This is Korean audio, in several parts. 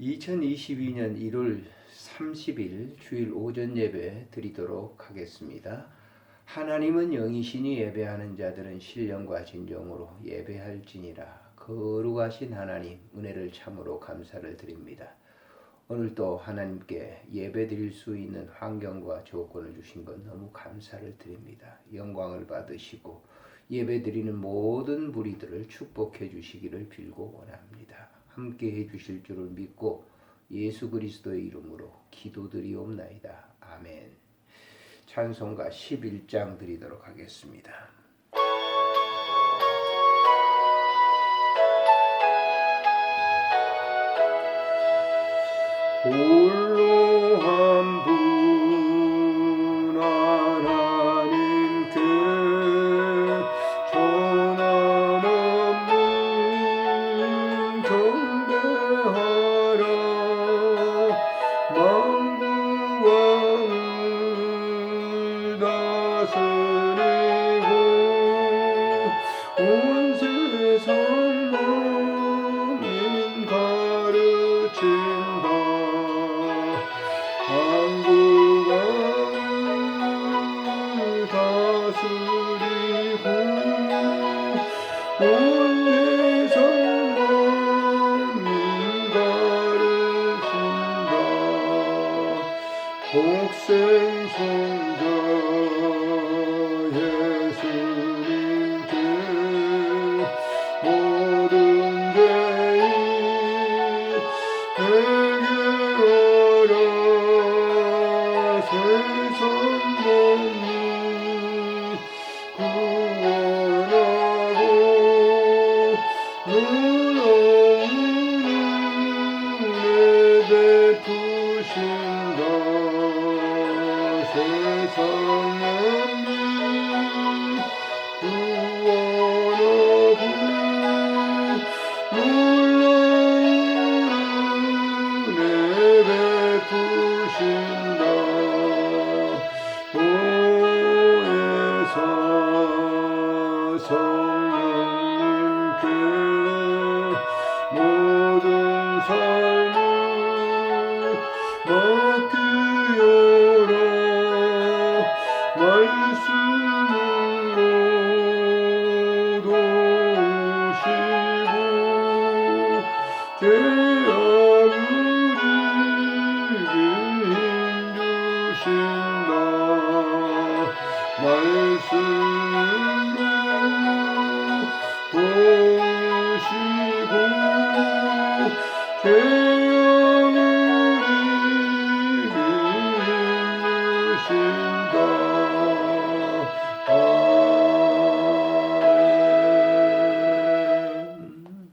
2022년 1월 30일 주일 오전 예배 드리도록 하겠습니다. 하나님은 영이시니 예배하는 자들은 신령과 진정으로 예배할지니라. 거룩하신 하나님, 은혜를 참으로 감사를 드립니다. 오늘도 하나님께 예배 드릴 수 있는 환경과 조건을 주신 것 너무 감사를 드립니다. 영광을 받으시고 예배 드리는 모든 무리들을 축복해 주시기를 빌고 원합니다. 함께 해 주실 줄을 믿고 예수 그리스도의 이름으로 기도드리옵나이다. 아멘. 찬송가 11장 드리도록 하겠습니다. 홀로 한 분 하나님 뜻 전함없는 경배하라. 만국왕을 다스리고 온 세상 만민 가르친다. 만국왕을 다스리고 온 세상 만민 가르친다. 복생성자 예수님 뜻 모든 죄인 해결하라. 세상 만민 구원하고 놀라운 은혜 베푸신다. 세상 만민 구원하고 놀라운 은혜 베푸신다. 오해사 성령님께 모든 삶을 맡기어라. 말씀으로 도우시고 죄악을 이길 힘 주신다. 말씀으로 도우시고 죄악을 이길 힘 주신다. 아멘.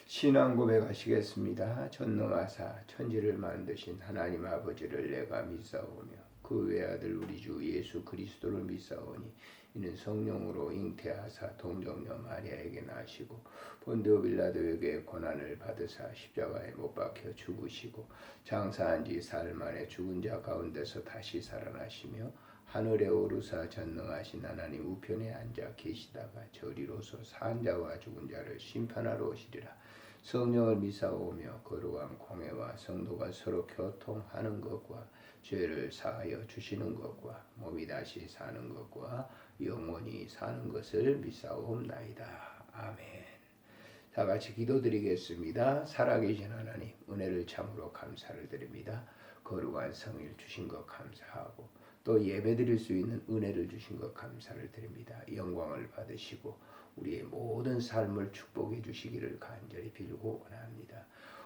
신앙 고백하시겠습니다. 전능하사 천지를 만드신 하나님 아버지를 내가 믿사오며 그 외아들 우리 주 예수 그리스도를 믿사오니 이는 성령으로 잉태하사 동정녀 마리아에게 나시고 본디오 빌라도에게 고난을 받으사 십자가에 못 박혀 죽으시고 장사한 지 사흘 만에 죽은 자 가운데서 다시 살아나시며 하늘에 오르사 전능하신 하나님 우편에 앉아 계시다가 저리로서 산 자와 죽은 자를 심판하러 오시리라. 성령을 믿사오며 거룩한 공회와 성도가 서로 교통하는 것과 죄를 사하여 주시는 것과 몸이 다시 사는 것과 영원히 사는 것을 믿사옵나이다. 아멘. 다 같이 기도드리겠습니다. 살아계신 하나님, 은혜를 참으로 감사를 드립니다. 거룩한 성일 주신 것 감사하고 또 예배드릴 수 있는 은혜를 주신 것 감사를 드립니다. 영광을 받으시고 우리의 모든 삶을 축복해 주시기를 간절히 빌고 원합니다.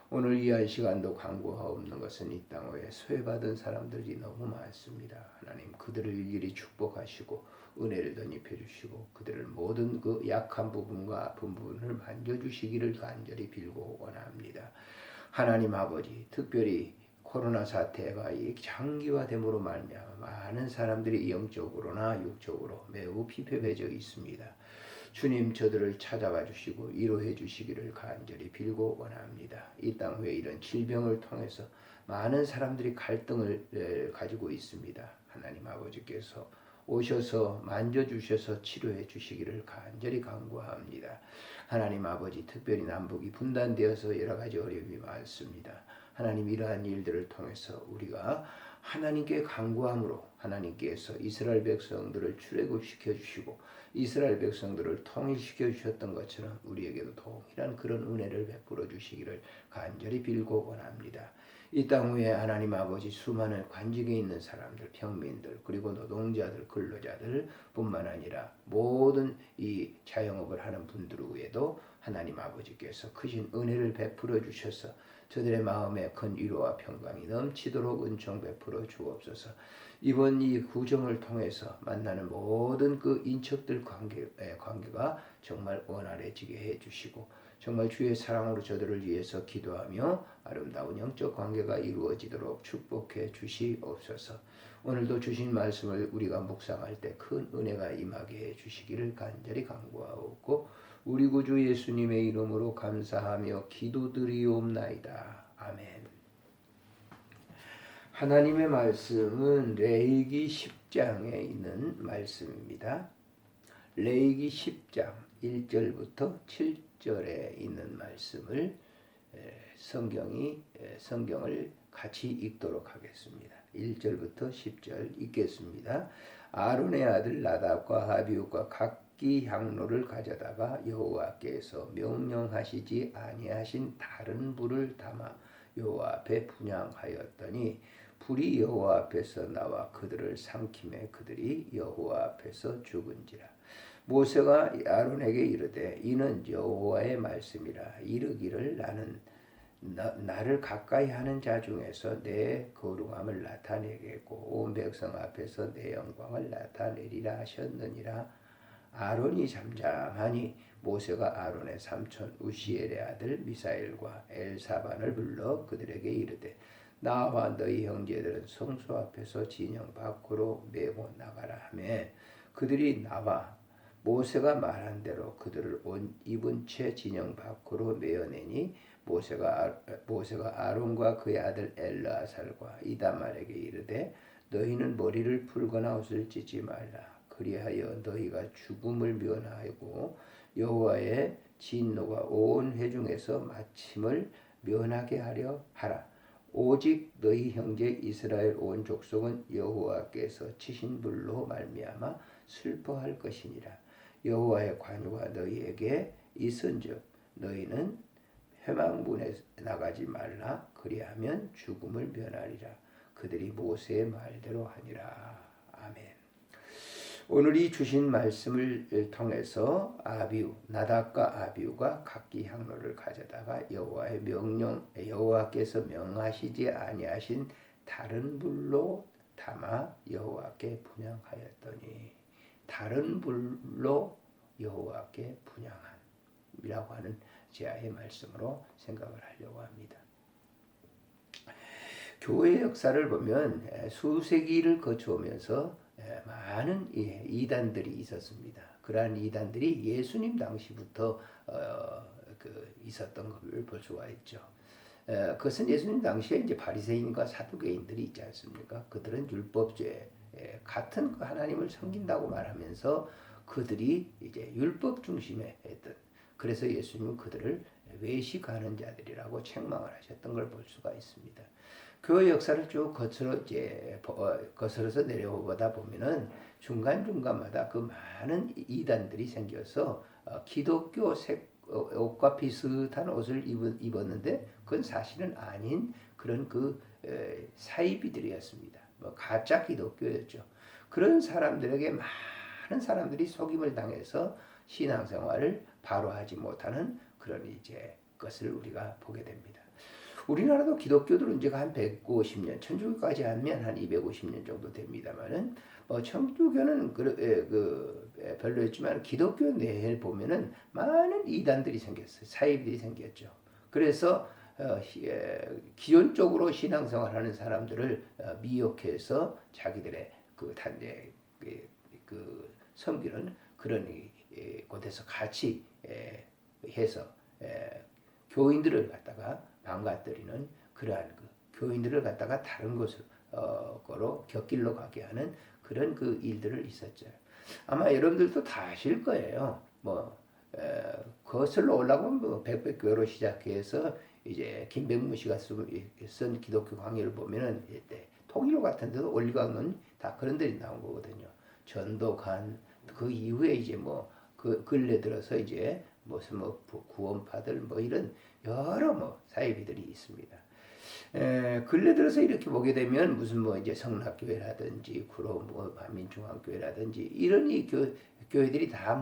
오늘 이한 시간도 간구하옵는 것은 이 땅 위에 소외받은 사람들이 너무 많습니다. 하나님 그들을 일일이 축복하시고 은혜를 덧입혀 주시고 그들을 모든 그 약한 부분과 아픈 부분을 만져주시기를 간절히 빌고 원합니다. 하나님 아버지 특별히 코로나 사태가 장기화됨으로 말미암아 많은 사람들이 영적으로나 육적으로 매우 피폐해져 있습니다. 주님 저들을 찾아가 주시고 위로해 주시기를 간절히 빌고 원합니다. 이 땅 후에 이런 질병을 통해서 많은 사람들이 갈등을 가지고 있습니다. 하나님 아버지께서 오셔서 만져주셔서 치료해 주시기를 간절히 간구합니다. 하나님 아버지, 특별히 남북이 분단되어서 여러 가지 어려움이 많습니다. 하나님, 이러한 일들을 통해서 우리가 하나님께 간구함으로 하나님께서 이스라엘 백성들을 출애굽시켜 주시고 이스라엘 백성들을 통일시켜 주셨던 것처럼 우리에게도 동일한 그런 은혜를 베풀어 주시기를 간절히 빌고 원합니다. 이 땅 위에 하나님 아버지, 수많은 관직에 있는 사람들, 평민들, 그리고 노동자들, 근로자들 뿐만 아니라 모든 이 자영업을 하는 분들 위에도 하나님 아버지께서 크신 은혜를 베풀어 주셔서 저들의 마음에 큰 위로와 평강이 넘치도록 은총 베풀어 주옵소서. 이번 이 구정을 통해서 만나는 모든 그 인척들 관계가 정말 원활해지게 해주시고 정말 주의 사랑으로 저들을 위해서 기도하며 아름다운 영적 관계가 이루어지도록 축복해 주시옵소서. 오늘도 주신 말씀을 우리가 묵상할 때 큰 은혜가 임하게 해 주시기를 간절히 간구하옵고 우리 구주 예수님의 이름으로 감사하며 기도드리옵나이다. 아멘. 하나님의 말씀은 레위기 10장에 있는 말씀입니다. 레위기 10장 1절부터 7절에 있는 말씀을 성경을 같이 읽도록 하겠습니다. 1절부터 10절 읽겠습니다. 아론의 아들 나답과 아비후가 각기 향로를 가져다가 여호와께서 명령하시지 아니하신 다른 불을 담아 여호와 앞에 분향하였더니 불이 여호와 앞에서 나와 그들을 삼키매 그들이 여호와 앞에서 죽은지라. 모세가 아론에게 이르되 이는 여호와의 말씀이라. 이르기를 나를 가까이 하는 자 중에서 내 거룩함을 나타내겠고 온 백성 앞에서 내 영광을 나타내리라 하셨느니라. 아론이 잠잠하니 모세가 아론의 삼촌 우시엘의 아들 미사엘과 엘사반을 불러 그들에게 이르되 나와 너희 형제들은 성소 앞에서 진영 밖으로 메고 나가라 하며 그들이 나와 모세가 말한 대로 그들을 옷 입은 채 진영 밖으로 메어내니 모세가 아론과 그의 아들 엘르아살과 이다말에게 이르되 너희는 머리를 풀거나 옷을 찢지 말라. 그리하여 너희가 죽음을 면하고 여호와의 진노가 온 회중에서 마침을 면하게 하려 하라. 오직 너희 형제 이스라엘 온 족속은 여호와께서 치신 불로 말미암아 슬퍼할 것이니라. 여호와의 관유가 너희에게 있은즉 너희는 회망문에 나가지 말라. 그리하면 죽음을 면하리라. 그들이 모세의 말대로 하니라. 아멘. 오늘 이 주신 말씀을 통해서 나답과 아비후가 각기 향로를 가져다가 여호와께서 명하시지 아니하신 다른 불로 담아 여호와께 분향하였더니 다른 불로 여호와께 분향함이라고 하는 제아의 말씀으로 생각을 하려고 합니다. 교회 역사를 보면 수세기를 거쳐오면서 많은 이단들이 있었습니다. 그러한 이단들이 예수님 당시부터 있었던 것을 볼 수가 있죠. 그것은 예수님 당시에 이제 바리새인과 사두개인들이 있지 않습니까? 그들은 율법주의 같은 하나님을 섬긴다고 말하면서 그들이 이제 율법 중심에 했던. 그래서 예수님은 그들을 외식하는 자들이라고 책망을 하셨던 걸 볼 수가 있습니다. 그 역사를 쭉 거슬러서 내려오다 보면은 중간중간마다 그 많은 이단들이 생겨서 기독교 옷과 비슷한 옷을 입었는데 그건 사실은 아닌 그런 사이비들이었습니다. 가짜 기독교였죠. 그런 사람들에게 많은 사람들이 속임을 당해서 신앙생활을 바로 하지 못하는 그런 것을 우리가 보게 됩니다. 우리나라도 기독교들은 이제 한 150년, 천주교까지 하면 한 250년 정도 됩니다만은 천주교는 별로였지만 기독교 내에 보면은 많은 이단들이 생겼어요. 사이비들이 생겼죠. 그래서 기존적으로 신앙생활하는 사람들을 미혹해서 자기들의 섬기는 그런 곳에서 같이 해서 교인들을 갖다가 망가뜨리는 그러한 교인들을 갖다가 다른 곳으로 거로 곁길로 가게 하는 그런 그 일들을 있었죠. 아마 여러분들도 다 아실 거예요. 거슬러 올라가면 백백교회로 시작해서 이제 김백무 씨가 쓴 기독교 강의를 보면은 통일교 같은 데도 올리강은 다 그런 데이 나온 거거든요. 전도관 그 이후에 이제 그 근래 들어서 이제 무슨 구원파들 이런 여러 사이비들이 있습니다. 근래 들어서 이렇게 보게 되면 무슨 이제 성락교회라든지 구로 반민중앙교회라든지 이런 이 교회들이 다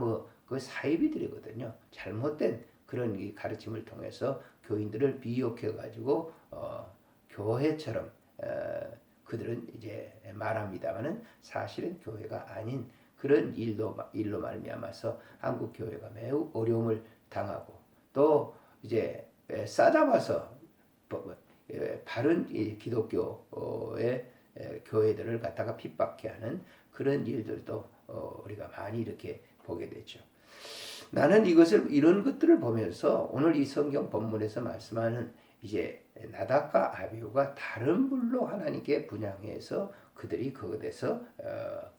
그 사이비들이거든요. 잘못된 그런 이 가르침을 통해서 교인들을 미혹해 가지고 교회처럼 그들은 이제 말합니다만은 사실은 교회가 아닌 그런 일로 말미암아서 한국 교회가 매우 어려움을 당하고 또 이제 싸잡아서 바른 기독교의 교회들을 갖다가 핍박해 하는 그런 일들도 우리가 많이 이렇게 보게 되죠. 나는 이런 것들을 보면서 오늘 이 성경 본문에서 말씀하는 이제 나답과 아비후가 다른 불로 하나님께 분향해서 그들이 그것에서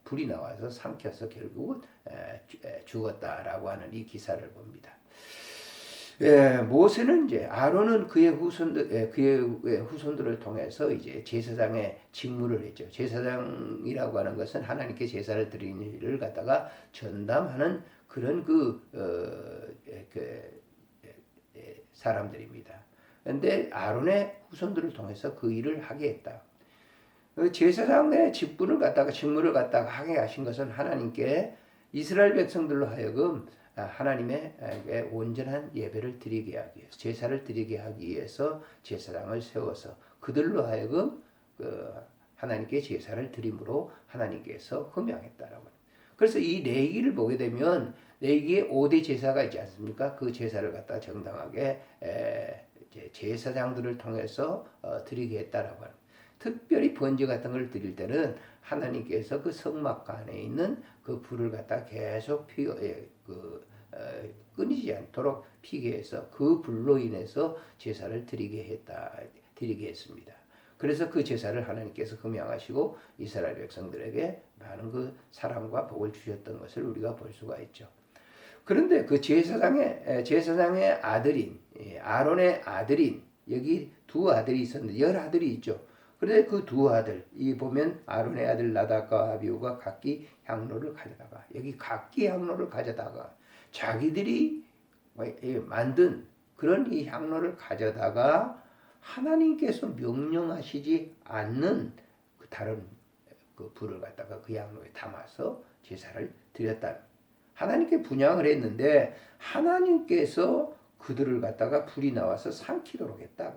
불이 나와서 삼켜서 결국은 죽었다라고 하는 이 기사를 봅니다. 모세는 이제 아론은 그의 후손들을 통해서 이제 제사장의 직무를 했죠. 제사장이라고 하는 것은 하나님께 제사를 드리는 일을 갖다가 전담하는 그런 사람들입니다. 그런데 아론의 후손들을 통해서 그 일을 하게 했다. 제사장의 직무를 갖다가 하게 하신 것은 하나님께 이스라엘 백성들로 하여금 하나님의 온전한 예배를 드리게 하기 위해서 제사를 드리게 하기 위해서 제사장을 세워서 그들로 하여금 하나님께 제사를 드림으로 하나님께서 흠양했다라고. 그래서 이 레위기를 보게 되면 레위기에 5대 제사가 있지 않습니까? 그 제사를 갖다 정당하게 제사장들을 통해서 드리게 했다라고 하는. 특별히 번제 같은 걸 드릴 때는 하나님께서 그 성막 안에 있는 그 불을 갖다 계속 끊이지 않도록 피게 해서 그 불로 인해서 제사를 드리게 했습니다. 그래서 그 제사를 하나님께서 흠양하시고 이스라엘 백성들에게 많은 그 사랑과 복을 주셨던 것을 우리가 볼 수가 있죠. 그런데 그 제사장의 아들인 아론의 아들인 여기 두 아들이 있었는데 10아들이 있죠. 그런데 그 두 아들 이 보면 아론의 아들 나답과 아비후가 각기 향로를 가져다가 자기들이 만든 그런 이 향로를 가져다가 하나님께서 명령하시지 않는 그 다른 그 불을 갖다가 그 향로에 담아서 제사를 드렸다. 하나님께 분향을 했는데 하나님께서 그들을 갖다가 불이 나와서 삼키도록 했다.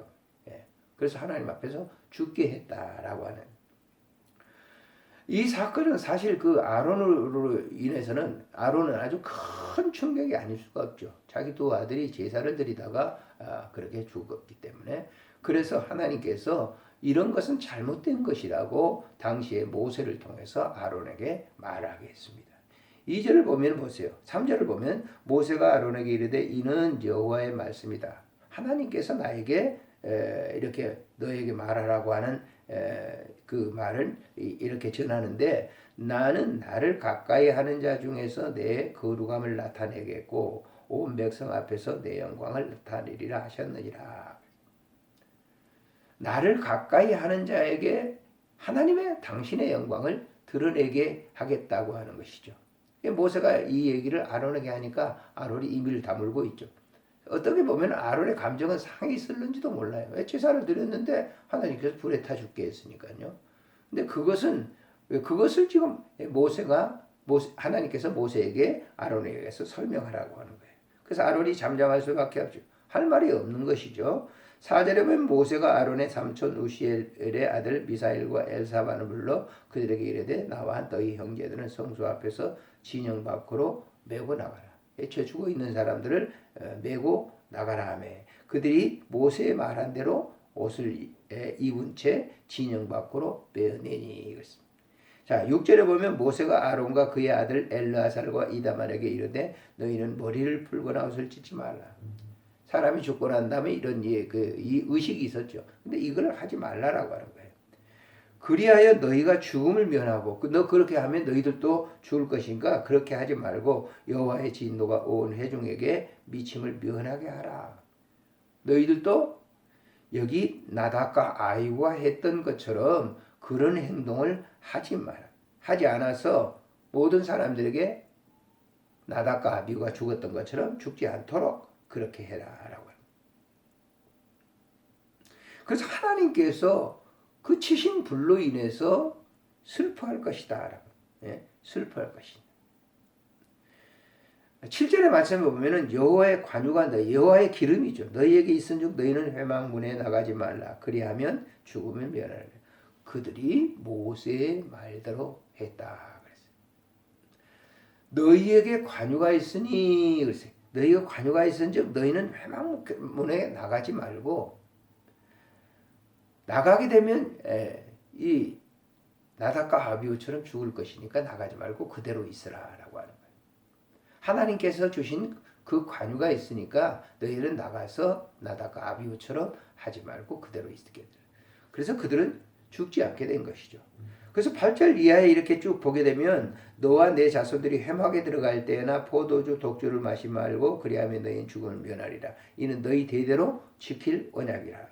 그래서 하나님 앞에서 죽게 했다라고 하는 이 사건은 사실 그 아론으로 인해서는 아론은 아주 큰 충격이 아닐 수가 없죠. 자기 두 아들이 제사를 드리다가 그렇게 죽었기 때문에 그래서 하나님께서 이런 것은 잘못된 것이라고 당시에 모세를 통해서 아론에게 말하게 했습니다. 2절을 보면 보세요. 3절을 보면 모세가 아론에게 이르되 이는 여호와의 말씀이다. 하나님께서 나에게 이렇게 너에게 말하라고 하는 그 말을 이렇게 전하는데 나는 나를 가까이 하는 자 중에서 내 거룩함을 나타내겠고 온 백성 앞에서 내 영광을 나타내리라 하셨느니라. 나를 가까이 하는 자에게 하나님의 당신의 영광을 드러내게 하겠다고 하는 것이죠. 모세가 이 얘기를 아론에게 하니까 아론이 입을 다물고 있죠. 어떻게 보면 아론의 감정은 상이 쓸는지도 몰라요. 제사를 드렸는데 하나님께서 불에 타 죽게 했으니까요. 근데 그것을 지금 하나님께서 모세에게 아론에게서 설명하라고 하는 거예요. 그래서 아론이 잠잠할 수밖에 없죠. 할 말이 없는 것이죠. 4절에 보면 모세가 아론의 삼촌 우시엘의 아들 미사엘과 엘사반을 불러 그들에게 이르되 나와 너희 형제들은 성소 앞에서 진영 밖으로 메고 나가라. 죄 죽어 있는 사람들을 메고 나가라 하며 그들이 모세의 말한 대로 옷을 입은 채 진영 밖으로 빼어내니 그랬습니다. 자, 6절에 보면 모세가 아론과 그의 아들 엘르아살과 이다말에게 이르되 너희는 머리를 풀거나 옷을 찢지 말라. 사람이 죽고 난 다음에 이런 이 의식이 있었죠. 근데 이걸 하지 말라라고 하는 거예요. 그리하여 너희가 죽음을 면하고 너 그렇게 하면 너희들도 죽을 것이니까 그렇게 하지 말고 여호와의 진노가 온 회중에게 미침을 면하게 하라. 너희들도 여기 나답과 아이와 했던 것처럼 그런 행동을 하지 마라. 하지 않아서 모든 사람들에게 나답과 아비후가 죽었던 것처럼 죽지 않도록 그렇게 해라라고. 그래서 하나님께서 그 치신 불로 인해서 슬퍼할 것이다. 예? 슬퍼할 것이다. 7절의 말씀에 보면은 여호와의 관유가 여호와의 기름이죠. 너희에게 있은즉 너희는 회막문에 나가지 말라. 그리하면 죽음을 면하라. 그들이 모세의 말대로 했다. 그랬어요. 너희에게 관유가 있으니 그랬어요. 너희가 관유가 있은즉 너희는 회막문에 나가지 말고 나가게 되면 이 나답과 아비후처럼 죽을 것이니까 나가지 말고 그대로 있으라라고 하는 거예요. 하나님께서 주신 그 관유가 있으니까 너희는 나가서 나답과 아비후처럼 하지 말고 그대로 있게 돼. 그래서 그들은 죽지 않게 된 것이죠. 그래서 8절 이하에 이렇게 쭉 보게 되면 너와 내 자손들이 회막에 들어갈 때나 포도주 독주를 마시 말고 그리하면 너희는 죽음을 면하리라. 이는 너희 대대로 지킬 언약이라.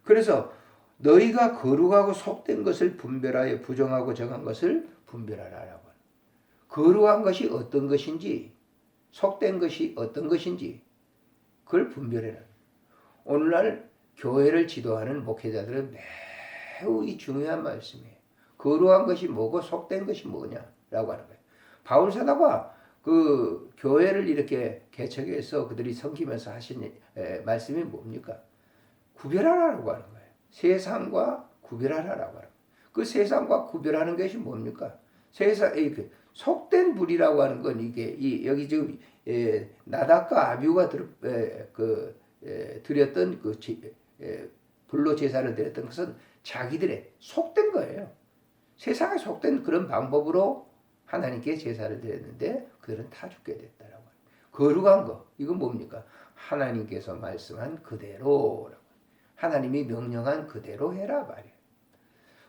그래서 너희가 거룩하고 속된 것을 분별하여 부정하고 정한 것을 분별하라라고. 거룩한 것이 어떤 것인지 속된 것이 어떤 것인지 그걸 분별해라. 오늘날 교회를 지도하는 목회자들은 매우 이 중요한 말씀이에요. 거룩한 것이 뭐고 속된 것이 뭐냐라고 하는 거예요. 바울 사도가 그 교회를 이렇게 개척해서 그들이 섬기면서 하신 말씀이 뭡니까? 구별하라고 하는 거예요. 세상과 구별하라고 하는 그 세상과 구별하는 것이 뭡니까? 세상 속된 불이라고 하는 건 이게 여기 지금 나답과 아비후가 드렸던 그 불로 제사를 드렸던 것은 자기들의 속된 거예요. 세상에 속된 그런 방법으로 하나님께 제사를 드렸는데 그들은 다 죽게 됐다라고. 거룩한 거 이건 뭡니까? 하나님께서 말씀한 그대로라고. 하나님이 명령한 그대로 해라 말이에요.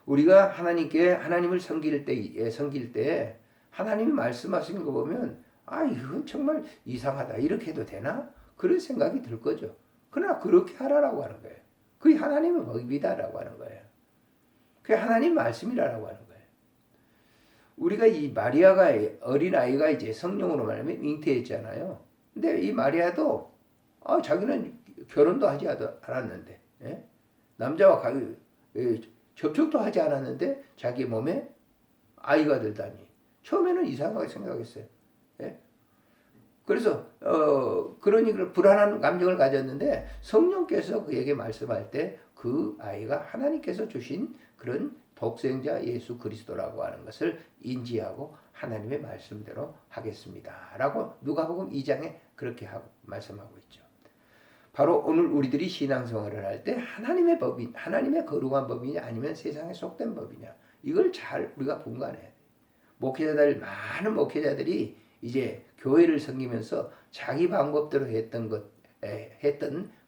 우리가 하나님을 섬길 때 하나님이 말씀하신 거 보면 이건 정말 이상하다. 이렇게 해도 되나? 그런 생각이 들 거죠. 그러나 그렇게 하라라고 하는 거예요. 그게 하나님의 법이다라고 하는 거예요. 그게 하나님 말씀이라고 하는 거예요. 우리가 이 마리아가 어린아이가 이제 성령으로 말하면 잉태했잖아요. 근데 이 마리아도 자기는 결혼도 하지 않았는데 남자와 접촉도 하지 않았는데 자기 몸에 아이가 들다니 처음에는 이상하게 생각했어요. 그래서 그러니 불안한 감정을 가졌는데 성령께서 그에게 말씀할 때 그 아이가 하나님께서 주신 그런 독생자 예수 그리스도라고 하는 것을 인지하고 하나님의 말씀대로 하겠습니다. 라고 누가복음 2장에 그렇게 말씀하고 있죠. 바로 오늘 우리들이 신앙생활을 할 때 하나님의 법이 하나님의 거룩한 법이냐 아니면 세상에 속된 법이냐 이걸 잘 우리가 분간해야 돼. 많은 목회자들이 이제 교회를 섬기면서 자기 방법대로 했던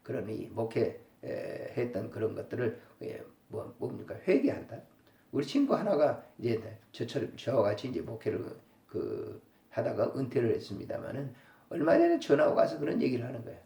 그런 이 했던 그런 것들을 뭡니까 회개한다. 우리 친구 하나가 이제 저와 같이 이제 목회를 하다가 은퇴를 했습니다만은 얼마 전에 전화가 와서 그런 얘기를 하는 거예요.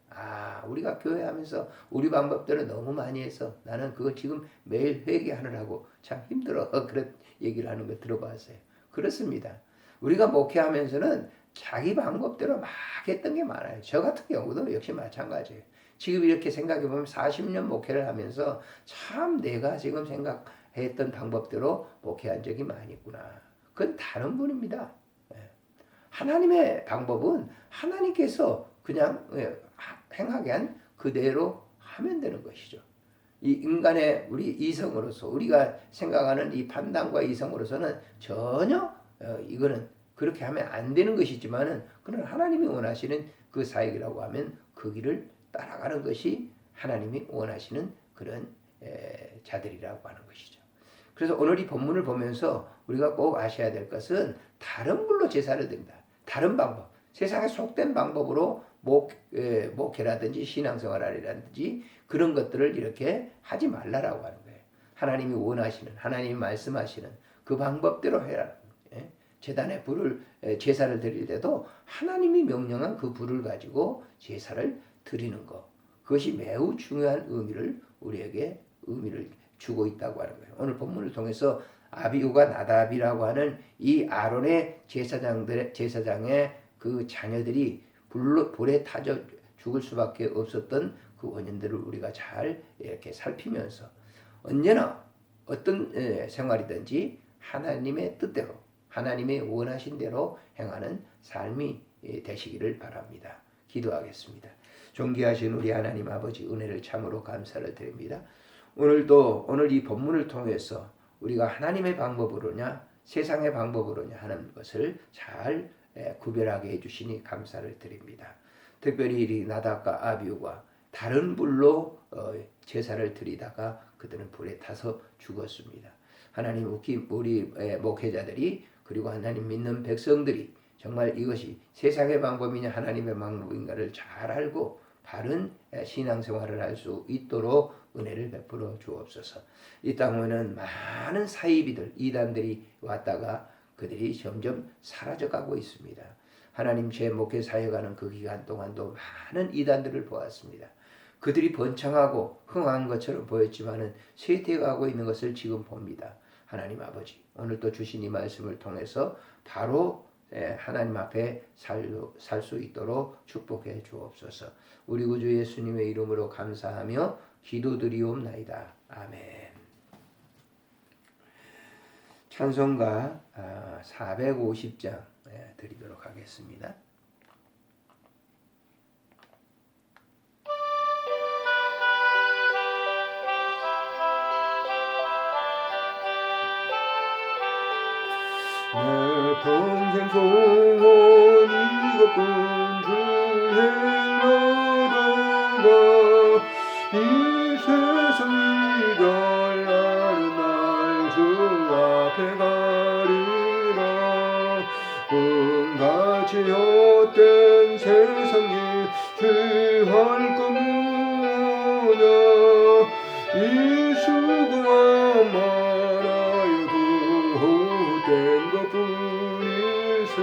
우리가 교회 하면서 우리 방법대로 너무 많이 해서 나는 그거 지금 매일 회개하느라고 참 힘들어. 그런 얘기를 하는 거 들어봤어요. 그렇습니다. 우리가 목회하면서는 자기 방법대로 막 했던 게 많아요. 저 같은 경우도 역시 마찬가지예요. 지금 이렇게 생각해보면 40년 목회를 하면서 참 내가 지금 생각했던 방법대로 목회한 적이 많이 있구나. 그건 다른 분입니다. 하나님의 방법은 하나님께서 그냥 행하게 한 그대로 하면 되는 것이죠. 이 인간의 우리 이성으로서 우리가 생각하는 이 판단과 이성으로서는 전혀 이거는 그렇게 하면 안 되는 것이지만은 그런 하나님이 원하시는 그 사역이라고 하면 그 길을 따라가는 것이 하나님이 원하시는 그런 자들이라고 하는 것이죠. 그래서 오늘 이 본문을 보면서 우리가 꼭 아셔야 될 것은 다른 불로 제사를 드린다. 다른 방법, 세상에 속된 방법으로 목회라든지 신앙생활이라든지 그런 것들을 이렇게 하지 말라라고 하는 거예요. 하나님이 원하시는, 하나님이 말씀하시는 그 방법대로 해라. 제단에 제사를 드릴 때도 하나님이 명령한 그 불을 가지고 제사를 드리는 것. 그것이 매우 중요한 우리에게 의미를 주고 있다고 하는 거예요. 오늘 본문을 통해서 아비후가 나답이라고 하는 이 아론의 제사장의 그 자녀들이 불에 타져 죽을 수밖에 없었던 그 원인들을 우리가 잘 이렇게 살피면서 언제나 어떤 생활이든지 하나님의 뜻대로 하나님의 원하신 대로 행하는 삶이 되시기를 바랍니다. 기도하겠습니다. 존귀하신 우리 하나님 아버지 은혜를 참으로 감사를 드립니다. 오늘 이 본문을 통해서 우리가 하나님의 방법으로냐 세상의 방법으로냐 하는 것을 잘 구별하게 해주시니 감사를 드립니다. 특별히 이 나답과 아비후가 다른 불로 제사를 드리다가 그들은 불에 타서 죽었습니다. 하나님 우리 목회자들이 그리고 하나님 믿는 백성들이 정말 이것이 세상의 방법이냐 하나님의 방법인가를 잘 알고 바른 신앙생활을 할 수 있도록 은혜를 베풀어 주옵소서. 이 땅에는 많은 사이비들, 이단들이 왔다가 그들이 점점 사라져가고 있습니다. 하나님 제 목회 사역하는 그 기간 동안도 많은 이단들을 보았습니다. 그들이 번창하고 흥한 것처럼 보였지만은 쇠퇴가고 있는 것을 지금 봅니다. 하나님 아버지, 오늘 또 주신 이 말씀을 통해서 바로 하나님 앞에 살 수 있도록 축복해 주옵소서. 우리 구주 예수님의 이름으로 감사하며 기도드리옵나이다. 아멘. 찬송가 450장 드리도록 하겠습니다. 내 평생 소원 이것뿐 주의 나라가 이 세상 이갈 나는 날 주 앞에 가리라. 은같이 헛된 세상이 취할 거무냐. 이 수고한 말하여 구된 것뿐이세.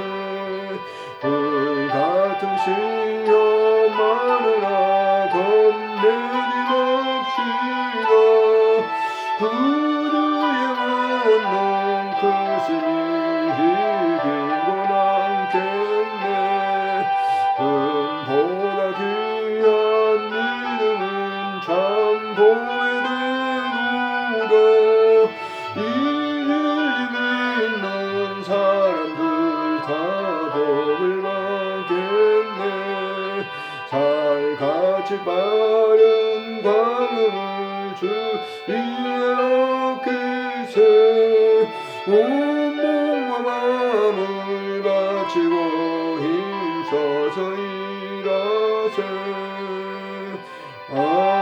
불같은 시험 마누라 겁내지 맙시다. 그주의 원능 크시니 이기고 남겠네. 은보다 귀한 믿음은 참 보배되도다. 이를 믿는 사람들 다 복을 받겠네. 살같이 바른 광음을 주위에 얻기세. 온 몸과 마음을 바치고 힘써서 일하세. 아멘.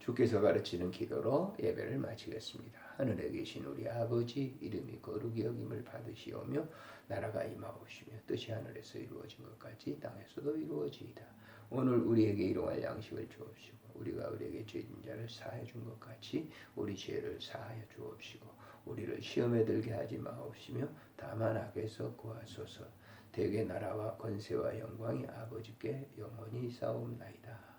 주께서 가르치는 기도로 예배를 마치겠습니다. 하늘에 계신 우리 아버지, 이름이 거룩히 여김을 받으시오며 나라가 임하오시며 뜻이 하늘에서 이루어진 것 같이 땅에서도 이루어지이다. 오늘 우리에게 일용할 양식을 주옵시고 우리가 우리에게 죄진 자를 사하여 준 것 같이 우리 죄를 사하여 주옵시고 우리를 시험에 들게 하지 마옵시며 다만 악에서 구하소서. 대개 나라와 권세와 영광이 아버지께 영원히 있사옵나이다.